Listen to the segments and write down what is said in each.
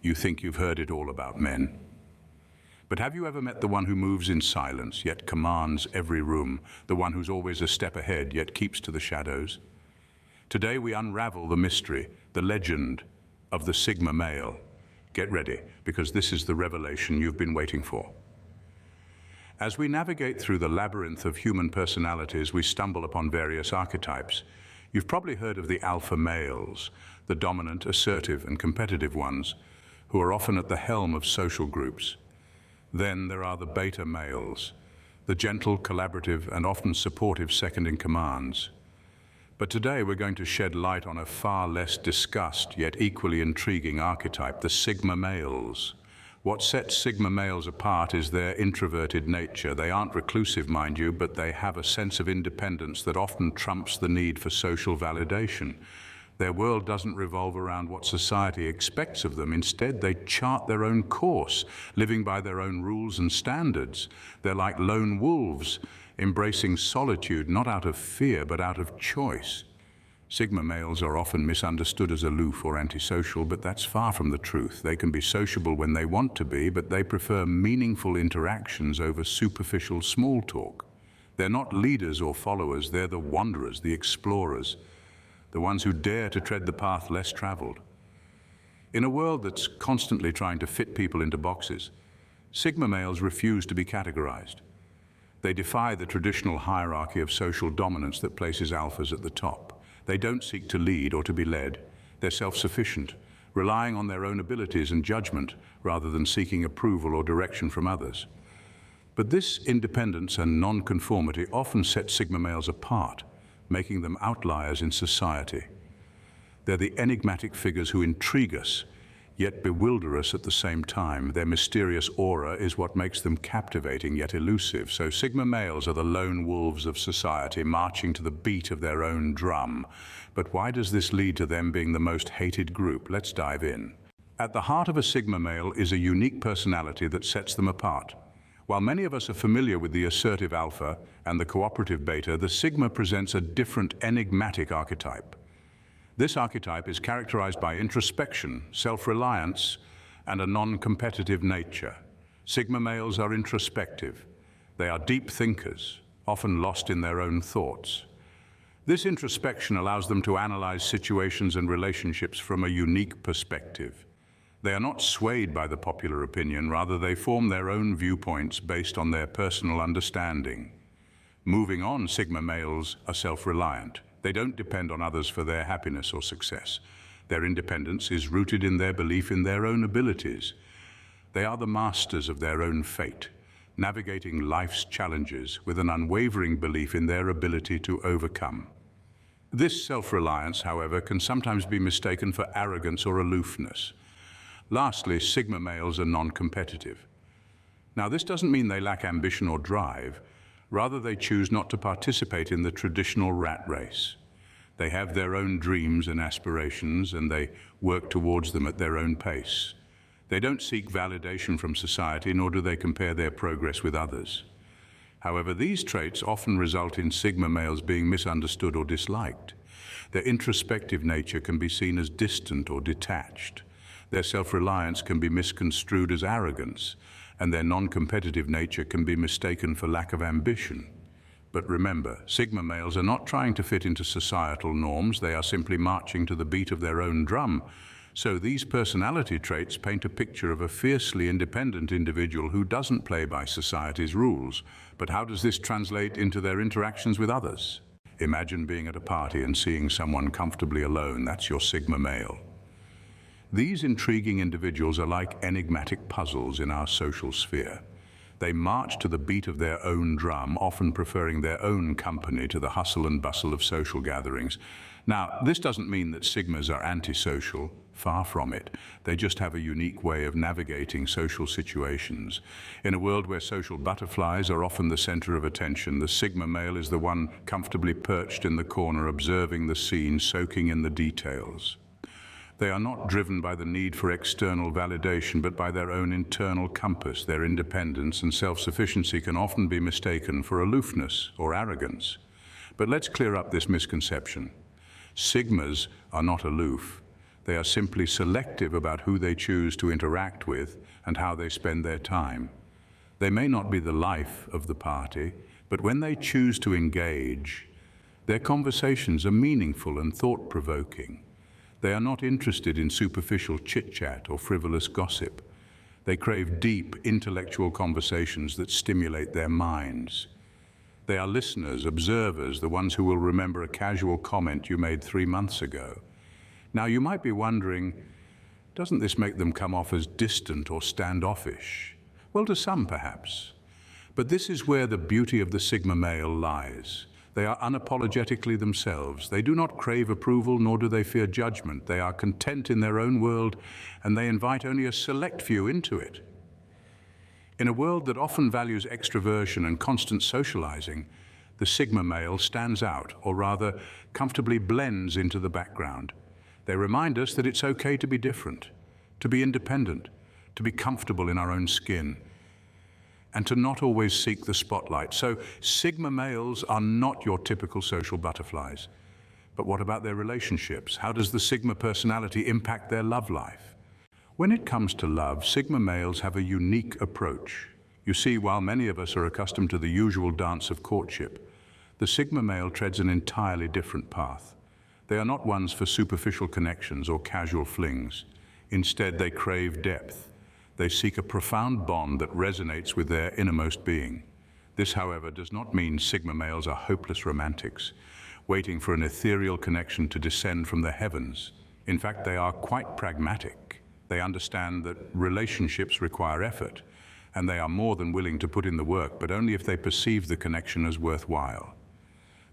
You think you've heard it all about men. But have you ever met the one who moves in silence, yet commands every room, the one who's always a step ahead, yet keeps to the shadows? Today we unravel the mystery, the legend of the Sigma male. Get ready, because this is the revelation you've been waiting for. As we navigate through the labyrinth of human personalities, we stumble upon various archetypes. You've probably heard of the alpha males, the dominant, assertive, and competitive ones, who are often at the helm of social groups. Then there are the beta males, the gentle, collaborative, and often supportive second-in-commands. But today we're going to shed light on a far less discussed, yet equally intriguing archetype, the Sigma males. What sets Sigma males apart is their introverted nature. They aren't reclusive, mind you, but they have a sense of independence that often trumps the need for social validation. Their world doesn't revolve around what society expects of them. Instead, they chart their own course, living by their own rules and standards. They're like lone wolves, embracing solitude not out of fear, but out of choice. Sigma males are often misunderstood as aloof or antisocial, but that's far from the truth. They can be sociable when they want to be, but they prefer meaningful interactions over superficial small talk. They're not leaders or followers, they're the wanderers, the explorers, the ones who dare to tread the path less traveled. In a world that's constantly trying to fit people into boxes, Sigma males refuse to be categorized. They defy the traditional hierarchy of social dominance that places alphas at the top. They don't seek to lead or to be led. They're self-sufficient, relying on their own abilities and judgment rather than seeking approval or direction from others. But this independence and non-conformity often set Sigma males apart, making them outliers in society. They're the enigmatic figures who intrigue us, yet bewilder us at the same time. Their mysterious aura is what makes them captivating yet elusive. So Sigma males are the lone wolves of society, marching to the beat of their own drum. But why does this lead to them being the most hated group? Let's dive in. At the heart of a Sigma male is a unique personality that sets them apart. While many of us are familiar with the assertive alpha and the cooperative beta, the Sigma presents a different, enigmatic archetype. This archetype is characterized by introspection, self-reliance, and a non-competitive nature. Sigma males are introspective. They are deep thinkers, often lost in their own thoughts. This introspection allows them to analyze situations and relationships from a unique perspective. They are not swayed by the popular opinion, rather they form their own viewpoints based on their personal understanding. Moving on, Sigma males are self-reliant. They don't depend on others for their happiness or success. Their independence is rooted in their belief in their own abilities. They are the masters of their own fate, navigating life's challenges with an unwavering belief in their ability to overcome. This self-reliance, however, can sometimes be mistaken for arrogance or aloofness. Lastly, Sigma males are non-competitive. Now, this doesn't mean they lack ambition or drive. Rather, they choose not to participate in the traditional rat race. They have their own dreams and aspirations, and they work towards them at their own pace. They don't seek validation from society, nor do they compare their progress with others. However, these traits often result in Sigma males being misunderstood or disliked. Their introspective nature can be seen as distant or detached. Their self-reliance can be misconstrued as arrogance, and their non-competitive nature can be mistaken for lack of ambition. But remember, Sigma males are not trying to fit into societal norms, they are simply marching to the beat of their own drum. So these personality traits paint a picture of a fiercely independent individual who doesn't play by society's rules. But how does this translate into their interactions with others? Imagine being at a party and seeing someone comfortably alone. That's your Sigma male. These intriguing individuals are like enigmatic puzzles in our social sphere. They march to the beat of their own drum, often preferring their own company to the hustle and bustle of social gatherings. Now, this doesn't mean that Sigmas are antisocial. Far from it. They just have a unique way of navigating social situations. In a world where social butterflies are often the center of attention, the Sigma male is the one comfortably perched in the corner, observing the scene, soaking in the details. They are not driven by the need for external validation, but by their own internal compass. Their independence and self-sufficiency can often be mistaken for aloofness or arrogance. But let's clear up this misconception. Sigmas are not aloof. They are simply selective about who they choose to interact with and how they spend their time. They may not be the life of the party, but when they choose to engage, their conversations are meaningful and thought-provoking. They are not interested in superficial chit-chat or frivolous gossip. They crave deep, intellectual conversations that stimulate their minds. They are listeners, observers, the ones who will remember a casual comment you made 3 months ago. Now, you might be wondering, doesn't this make them come off as distant or standoffish? Well, to some, perhaps. But this is where the beauty of the Sigma male lies. They are unapologetically themselves. They do not crave approval, nor do they fear judgment. They are content in their own world, and they invite only a select few into it. In a world that often values extroversion and constant socializing, the Sigma male stands out, or rather, comfortably blends into the background. They remind us that it's okay to be different, to be independent, to be comfortable in our own skin, and to not always seek the spotlight. So, Sigma males are not your typical social butterflies. But what about their relationships? How does the Sigma personality impact their love life? When it comes to love, Sigma males have a unique approach. You see, while many of us are accustomed to the usual dance of courtship, the Sigma male treads an entirely different path. They are not ones for superficial connections or casual flings. Instead, they crave depth. They seek a profound bond that resonates with their innermost being. This, however, does not mean Sigma males are hopeless romantics, waiting for an ethereal connection to descend from the heavens. In fact, they are quite pragmatic. They understand that relationships require effort, and they are more than willing to put in the work, but only if they perceive the connection as worthwhile.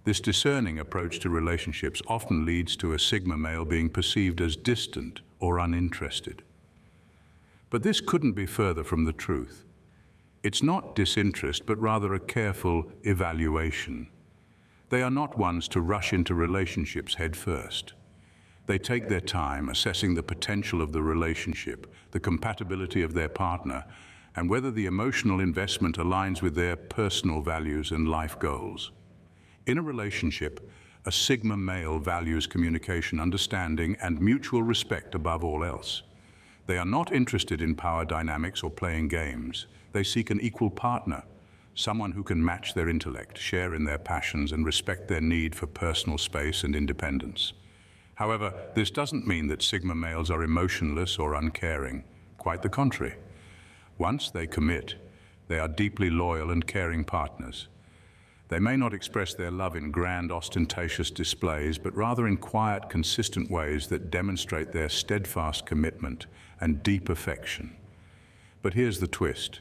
This discerning approach to relationships often leads to a Sigma male being perceived as distant or uninterested. But this couldn't be further from the truth. It's not disinterest, but rather a careful evaluation. They are not ones to rush into relationships head first. They take their time assessing the potential of the relationship, the compatibility of their partner, and whether the emotional investment aligns with their personal values and life goals. In a relationship, a Sigma male values communication, understanding, and mutual respect above all else. They are not interested in power dynamics or playing games. They seek an equal partner, someone who can match their intellect, share in their passions, and respect their need for personal space and independence. However, this doesn't mean that Sigma males are emotionless or uncaring. Quite the contrary. Once they commit, they are deeply loyal and caring partners. They may not express their love in grand, ostentatious displays, but rather in quiet, consistent ways that demonstrate their steadfast commitment and deep affection. But here's the twist.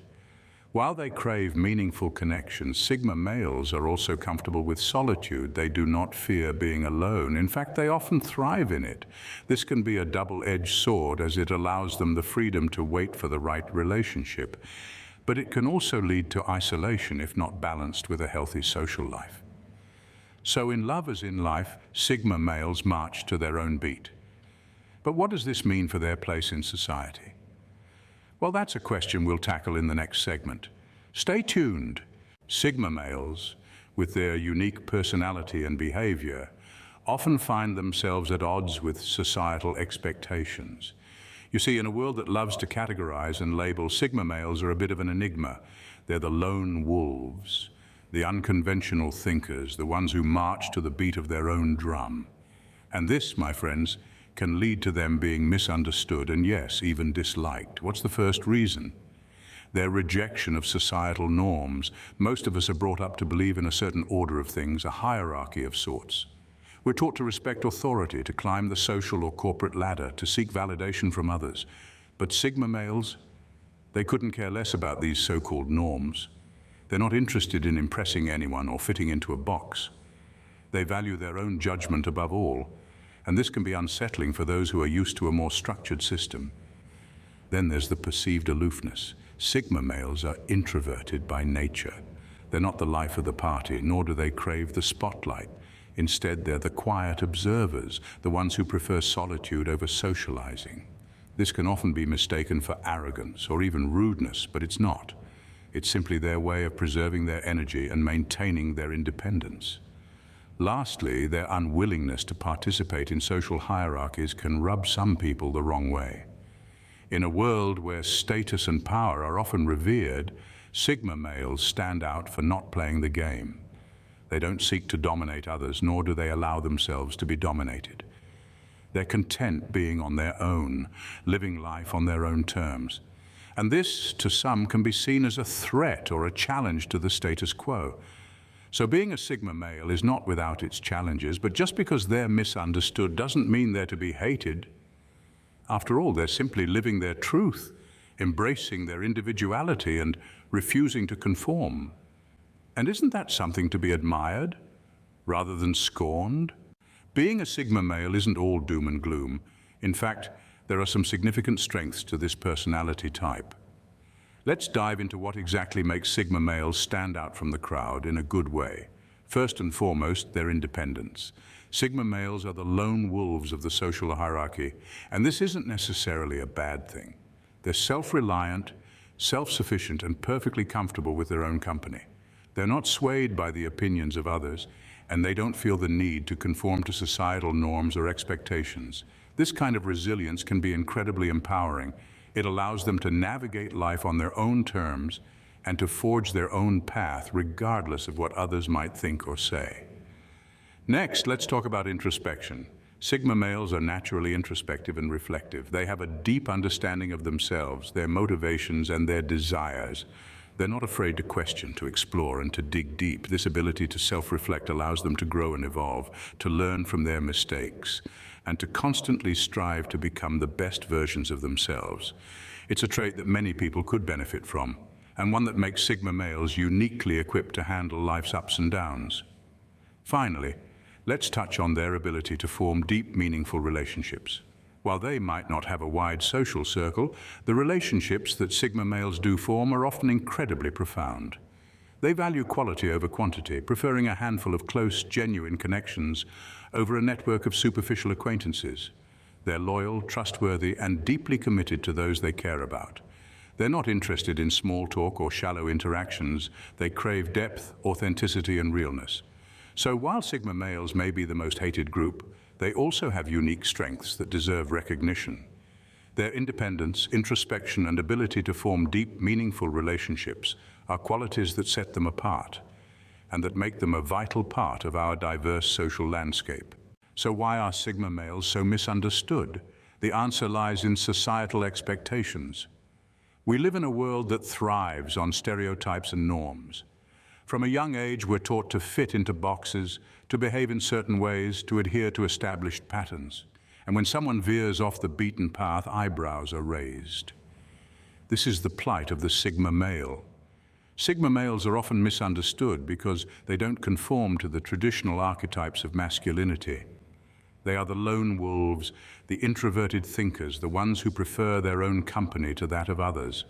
While they crave meaningful connections, Sigma males are also comfortable with solitude. They do not fear being alone. In fact, they often thrive in it. This can be a double-edged sword, as it allows them the freedom to wait for the right relationship. But it can also lead to isolation if not balanced with a healthy social life. So in love as in life, Sigma males march to their own beat. But what does this mean for their place in society? Well, that's a question we'll tackle in the next segment. Stay tuned. Sigma males, with their unique personality and behavior, often find themselves at odds with societal expectations. You see, in a world that loves to categorize and label, Sigma males are a bit of an enigma. They're the lone wolves, the unconventional thinkers, the ones who march to the beat of their own drum. And this, my friends, can lead to them being misunderstood and, yes, even disliked. What's the first reason? Their rejection of societal norms. Most of us are brought up to believe in a certain order of things, a hierarchy of sorts. We're taught to respect authority, to climb the social or corporate ladder, to seek validation from others. But Sigma males, they couldn't care less about these so-called norms. They're not interested in impressing anyone or fitting into a box. They value their own judgment above all, and this can be unsettling for those who are used to a more structured system. Then there's the perceived aloofness. Sigma males are introverted by nature. They're not the life of the party, nor do they crave the spotlight. Instead, they're the quiet observers, the ones who prefer solitude over socializing. This can often be mistaken for arrogance or even rudeness, but it's not. It's simply their way of preserving their energy and maintaining their independence. Lastly, their unwillingness to participate in social hierarchies can rub some people the wrong way. In a world where status and power are often revered, Sigma males stand out for not playing the game. They don't seek to dominate others, nor do they allow themselves to be dominated. They're content being on their own, living life on their own terms. And this, to some, can be seen as a threat or a challenge to the status quo. So being a Sigma male is not without its challenges, but just because they're misunderstood doesn't mean they're to be hated. After all, they're simply living their truth, embracing their individuality and refusing to conform. And isn't that something to be admired, rather than scorned? Being a Sigma male isn't all doom and gloom. In fact, there are some significant strengths to this personality type. Let's dive into what exactly makes Sigma males stand out from the crowd in a good way. First and foremost, their independence. Sigma males are the lone wolves of the social hierarchy, and this isn't necessarily a bad thing. They're self-reliant, self-sufficient, and perfectly comfortable with their own company. They're not swayed by the opinions of others, and they don't feel the need to conform to societal norms or expectations. This kind of resilience can be incredibly empowering. It allows them to navigate life on their own terms and to forge their own path, regardless of what others might think or say. Next, let's talk about introspection. Sigma males are naturally introspective and reflective. They have a deep understanding of themselves, their motivations, and their desires. They're not afraid to question, to explore, and to dig deep. This ability to self-reflect allows them to grow and evolve, to learn from their mistakes, and to constantly strive to become the best versions of themselves. It's a trait that many people could benefit from, and one that makes Sigma males uniquely equipped to handle life's ups and downs. Finally, let's touch on their ability to form deep, meaningful relationships. While they might not have a wide social circle, the relationships that Sigma males do form are often incredibly profound. They value quality over quantity, preferring a handful of close, genuine connections over a network of superficial acquaintances. They're loyal, trustworthy, and deeply committed to those they care about. They're not interested in small talk or shallow interactions. They crave depth, authenticity, and realness. So while Sigma males may be the most hated group, they also have unique strengths that deserve recognition. Their independence, introspection, and ability to form deep, meaningful relationships are qualities that set them apart and that make them a vital part of our diverse social landscape. So why are Sigma males so misunderstood? The answer lies in societal expectations. We live in a world that thrives on stereotypes and norms. From a young age, we're taught to fit into boxes, to behave in certain ways, to adhere to established patterns. And when someone veers off the beaten path, eyebrows are raised. This is the plight of the Sigma male. Sigma males are often misunderstood because they don't conform to the traditional archetypes of masculinity. They are the lone wolves, the introverted thinkers, the ones who prefer their own company to that of others.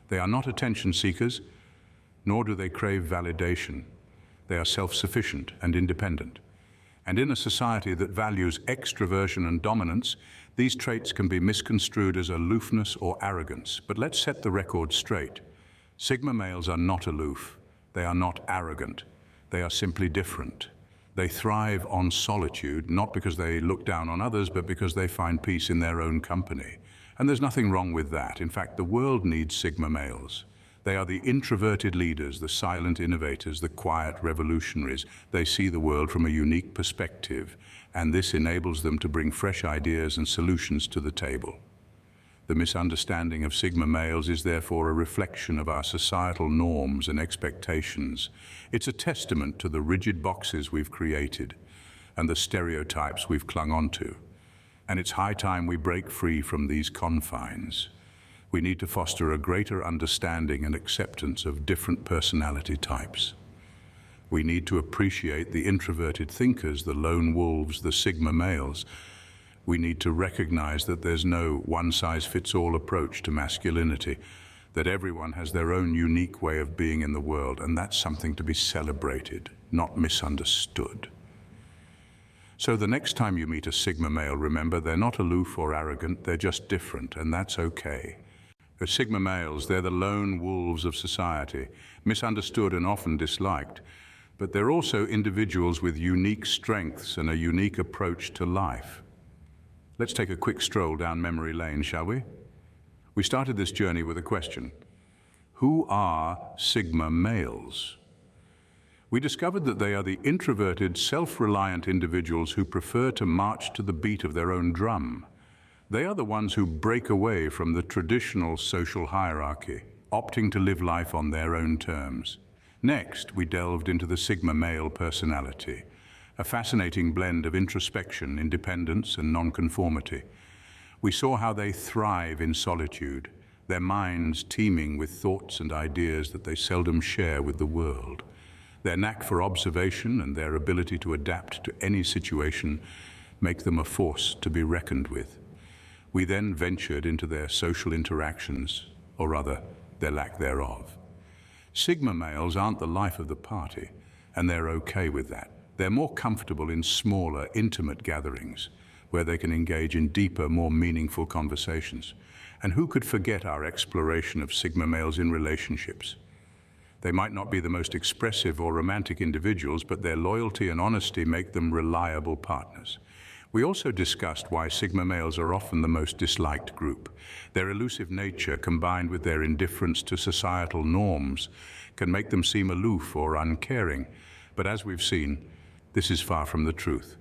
They are not attention seekers, nor do they crave validation. They are self-sufficient and independent. And in a society that values extroversion and dominance, these traits can be misconstrued as aloofness or arrogance. But let's set the record straight. Sigma males are not aloof. They are not arrogant. They are simply different. They thrive on solitude, not because they look down on others, but because they find peace in their own company. And there's nothing wrong with that. In fact, the world needs Sigma males. They are the introverted leaders, the silent innovators, the quiet revolutionaries. They see the world from a unique perspective, and this enables them to bring fresh ideas and solutions to the table. The misunderstanding of Sigma males is therefore a reflection of our societal norms and expectations. It's a testament to the rigid boxes we've created and the stereotypes we've clung onto. And it's high time we break free from these confines. We need to foster a greater understanding and acceptance of different personality types. We need to appreciate the introverted thinkers, the lone wolves, the Sigma males. We need to recognize that there's no one-size-fits-all approach to masculinity, that everyone has their own unique way of being in the world, and that's something to be celebrated, not misunderstood. So the next time you meet a Sigma male, remember, they're not aloof or arrogant, they're just different, and that's okay. The Sigma males, they're the lone wolves of society, misunderstood and often disliked, but they're also individuals with unique strengths and a unique approach to life. Let's take a quick stroll down memory lane, shall we? We started this journey with a question. Who are Sigma males? We discovered that they are the introverted, self-reliant individuals who prefer to march to the beat of their own drum. They are the ones who break away from the traditional social hierarchy, opting to live life on their own terms. Next, we delved into the Sigma male personality, a fascinating blend of introspection, independence, and nonconformity. We saw how they thrive in solitude, their minds teeming with thoughts and ideas that they seldom share with the world. Their knack for observation and their ability to adapt to any situation make them a force to be reckoned with. We then ventured into their social interactions, or rather, their lack thereof. Sigma males aren't the life of the party, and they're okay with that. They're more comfortable in smaller, intimate gatherings, where they can engage in deeper, more meaningful conversations. And who could forget our exploration of Sigma males in relationships? They might not be the most expressive or romantic individuals, but their loyalty and honesty make them reliable partners. We also discussed why Sigma males are often the most disliked group. Their elusive nature, combined with their indifference to societal norms, can make them seem aloof or uncaring. But as we've seen, this is far from the truth.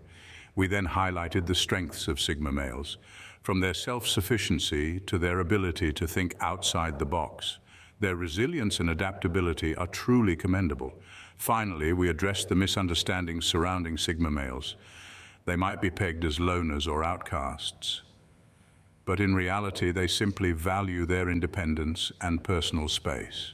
We then highlighted the strengths of Sigma males, from their self-sufficiency to their ability to think outside the box. Their resilience and adaptability are truly commendable. Finally, we addressed the misunderstandings surrounding Sigma males. They might be pegged as loners or outcasts, but in reality, they simply value their independence and personal space.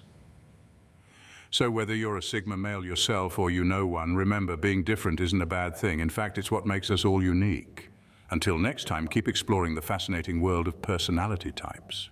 So whether you're a Sigma male yourself or you know one, remember, being different isn't a bad thing. In fact, it's what makes us all unique. Until next time, keep exploring the fascinating world of personality types.